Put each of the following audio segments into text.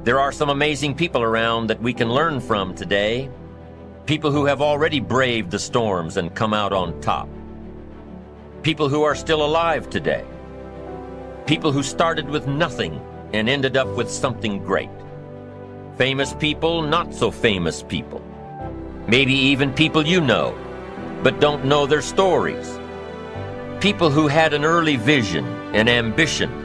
There are some amazing people around that we can learn from today. People who have already braved the storms and come out on top. People who are still alive today. People who started with nothing and ended up with something great. Famous people, not so famous people. Maybe even people you know, but don't know their stories. People who had an early vision and ambition.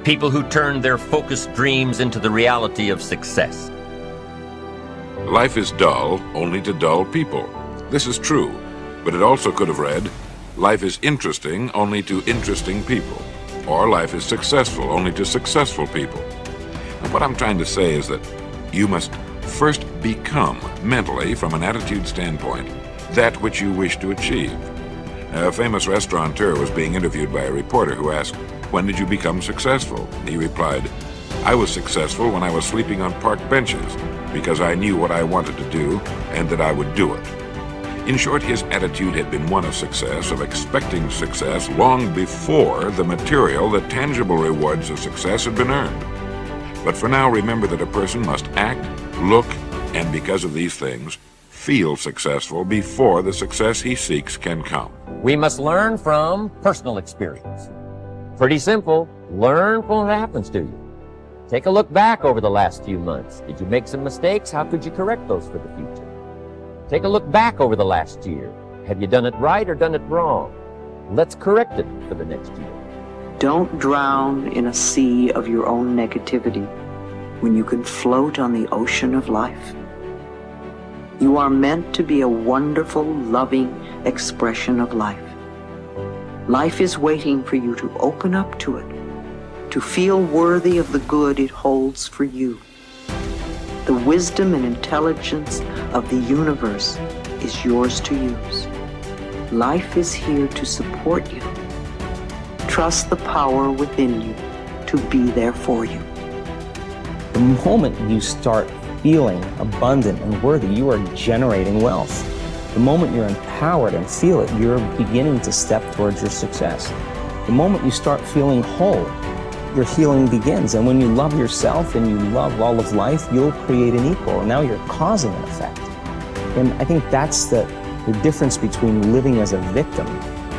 People who turned their focused dreams into the reality of success. Life is dull only to dull people. This is true, but it also could have read, life is interesting only to interesting people. Or life is successful only to successful people. And what I'm trying to say is that you must first become, mentally, from an attitude standpoint, that which you wish to achieve. A famous restaurateur was being interviewed by a reporter who asked, "When did you become successful?" He replied, "I was successful when I was sleeping on park benches, because I knew what I wanted to do and that I would do it." In short, his attitude had been one of success, of expecting success long before the material, the tangible rewards of success had been earned. But for now, remember that a person must act, look, and because of these things, feel successful before the success he seeks can come. We must learn from personal experience. Pretty simple. Learn from what happens to you. Take a look back over the last few months. Did you make some mistakes? How could you correct those for the future? Take a look back over the last year. Have you done it right or done it wrong? Let's correct it for the next year. Don't drown in a sea of your own negativity when you can float on the ocean of life. You are meant to be a wonderful, loving expression of life. Life is waiting for you to open up to it, to feel worthy of the good it holds for you. The wisdom and intelligence of the universe is yours to use. Life is here to support you. Trust the power within you to be there for you. The moment you start feeling abundant and worthy, you are generating wealth. The moment you're empowered and feel it, you're beginning to step towards your success. The moment you start feeling whole, your healing begins. And when you love yourself and you love all of life, you'll create an equal. And now you're causing an effect. And I think that's the difference between living as a victim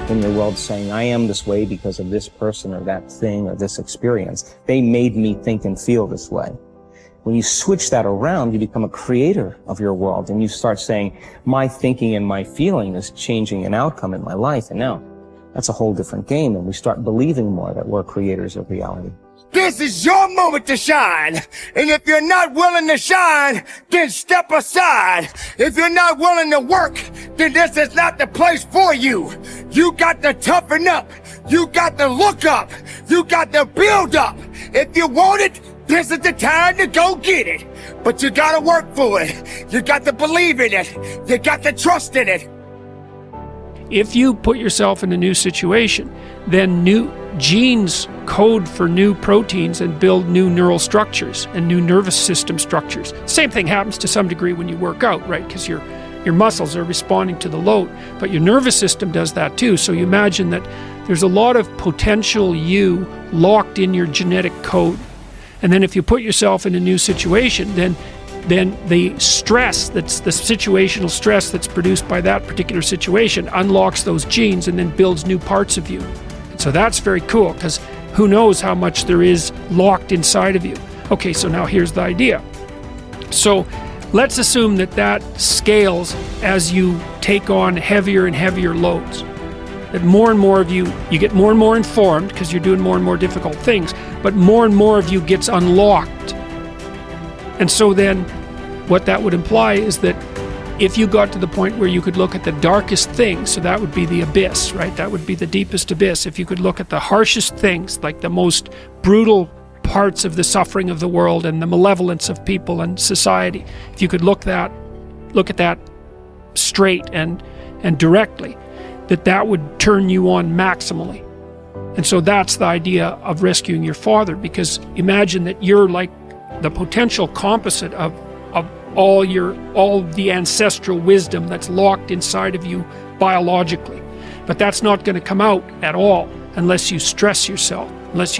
in your world, saying, I am this way because of this person or that thing or this experience. They made me think and feel this way. When you switch that around, you become a creator of your world, and you start saying, my thinking and my feeling is changing an outcome in my life. And now that's a whole different game, and we start believing more that we're creators of reality. This is your moment to shine. And if you're not willing to shine, then step aside. If you're not willing to work, then this is not the place for you. You got to toughen up. You got to look up. You got to build up. If you want it, this is the time to go get it. But you got to work for it. You got to believe in it. You got to trust in it. If you put yourself in a new situation, then new genes code for new proteins and build new neural structures and new nervous system structures. Same thing happens to some degree when you work out, right? Because your muscles are responding to the load, but your nervous system does that too. So you imagine that there's a lot of potential you locked in your genetic code. And then if you put yourself in a new situation, then the stress, that's the situational stress that's produced by that particular situation, unlocks those genes and then builds new parts of you. And so that's very cool, because who knows how much there is locked inside of you. Okay, so now here's the idea. So let's assume that scales as you take on heavier and heavier loads. That more and more of you get more and more informed because you're doing more and more difficult things, but more and more of you gets unlocked. And so then what that would imply is that if you got to the point where you could look at the darkest things, so that would be the abyss, right? That would be the deepest abyss. If you could look at the harshest things, like the most brutal parts of the suffering of the world and the malevolence of people and society, if you could look at that straight and directly, that would turn you on maximally. And so that's the idea of rescuing your father, because imagine that you're like the potential composite of all the ancestral wisdom that's locked inside of you biologically. But that's not going to come out at all unless you stress yourself. unless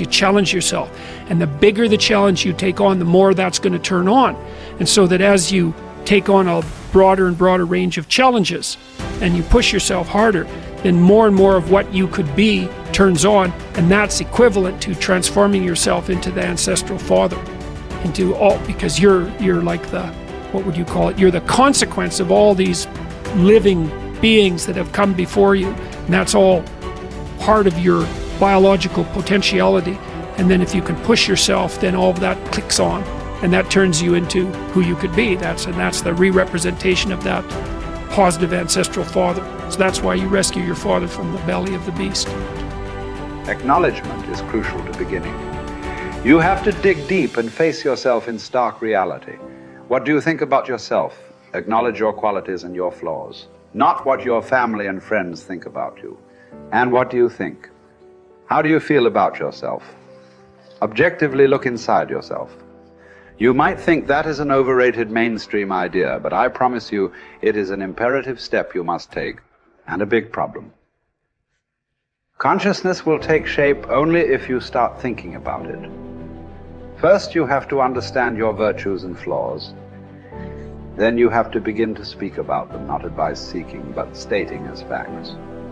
you challenge yourself. And the bigger the challenge you take on, the more that's going to turn on. And so that as you take on a broader and broader range of challenges and you push yourself harder, then more and more of what you could be turns on, and that's equivalent to transforming yourself into the ancestral father, because you're like the, what would you call it? You're the consequence of all these living beings that have come before you, and that's all part of your biological potentiality. And then if you can push yourself, then all of that clicks on, and that turns you into who you could be. That's the re-representation of that positive ancestral father. So that's why you rescue your father from the belly of the beast. Acknowledgement is crucial to beginning. You have to dig deep and face yourself in stark reality. What do you think about yourself? Acknowledge your qualities and your flaws, not what your family and friends think about you. And what do you think? How do you feel about yourself? Objectively look inside yourself. You might think that is an overrated mainstream idea, but I promise you it is an imperative step you must take, and a big problem. Consciousness will take shape only if you start thinking about it. First, you have to understand your virtues and flaws. Then you have to begin to speak about them, not advice-seeking, but stating as facts.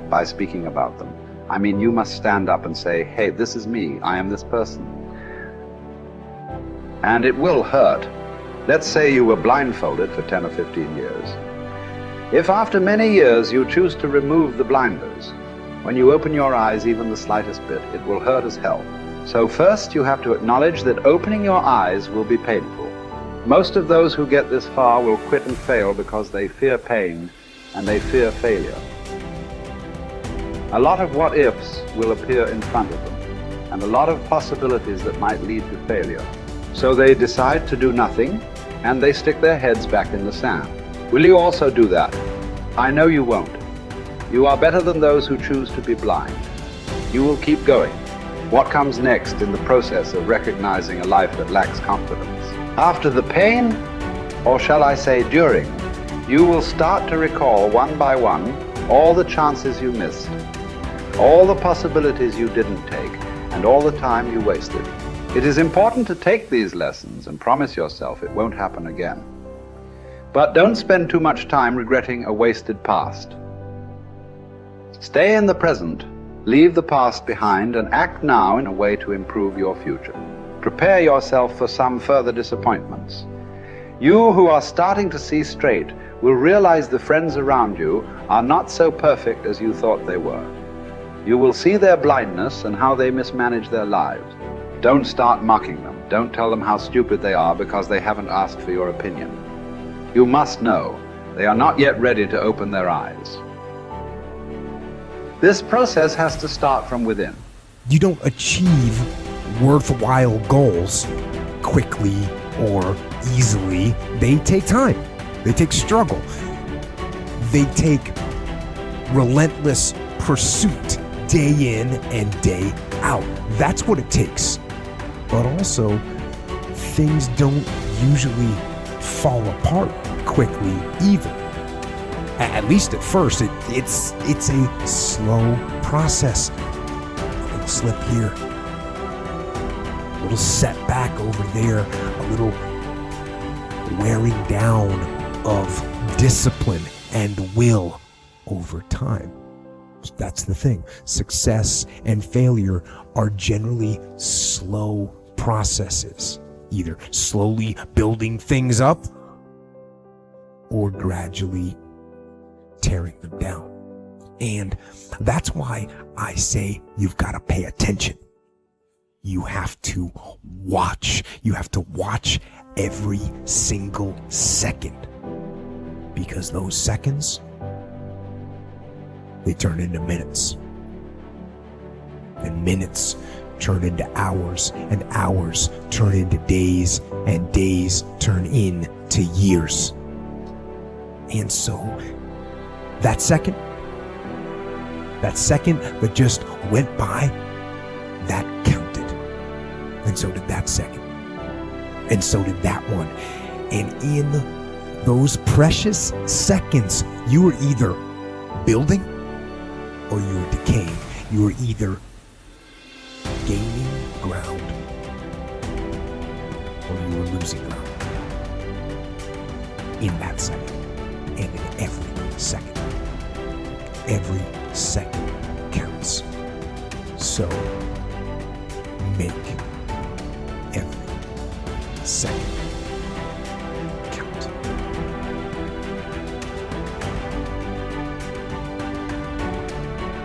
By speaking about them, I mean you must stand up and say, hey, this is me, I am this person. And it will hurt. Let's say you were blindfolded for 10 or 15 years. If after many years you choose to remove the blinders, when you open your eyes even the slightest bit, it will hurt as hell. So first you have to acknowledge that opening your eyes will be painful. Most of those who get this far will quit and fail because they fear pain and they fear failure. A lot of what-ifs will appear in front of them, and a lot of possibilities that might lead to failure. So they decide to do nothing, and they stick their heads back in the sand. Will you also do that? I know you won't. You are better than those who choose to be blind. You will keep going. What comes next in the process of recognizing a life that lacks confidence? After the pain, or shall I say during, you will start to recall one by one all the chances you missed, all the possibilities you didn't take, and all the time you wasted. It is important to take these lessons and promise yourself it won't happen again. But don't spend too much time regretting a wasted past. Stay in the present, leave the past behind, and act now in a way to improve your future. Prepare yourself for some further disappointments. You who are starting to see straight will realize the friends around you are not so perfect as you thought they were. You will see their blindness and how they mismanage their lives. Don't start mocking them. Don't tell them how stupid they are because they haven't asked for your opinion. You must know they are not yet ready to open their eyes. This process has to start from within. You don't achieve worthwhile goals quickly or easily. They take time. They take struggle. They take relentless pursuit day in and day out. That's what it takes. But also, things don't usually fall apart quickly either. At least at first, it's a slow process. A little slip here, a little setback over there, a little wearing down of discipline and will over time. That's the thing. Success and failure are generally slow processes, either slowly building things up or gradually tearing them down. And that's why I say you've got to pay attention. You have to watch. You have to watch every single second, because those seconds, they turn into minutes, and minutes turn into hours, and hours turn into days, and days turn into years. And so that second that just went by, that counted. And so did that second. And so did that one. And in those precious seconds, you were either building or you were decaying. You were either gaining ground or you are losing ground in that second and in every second. Every second counts. So make every second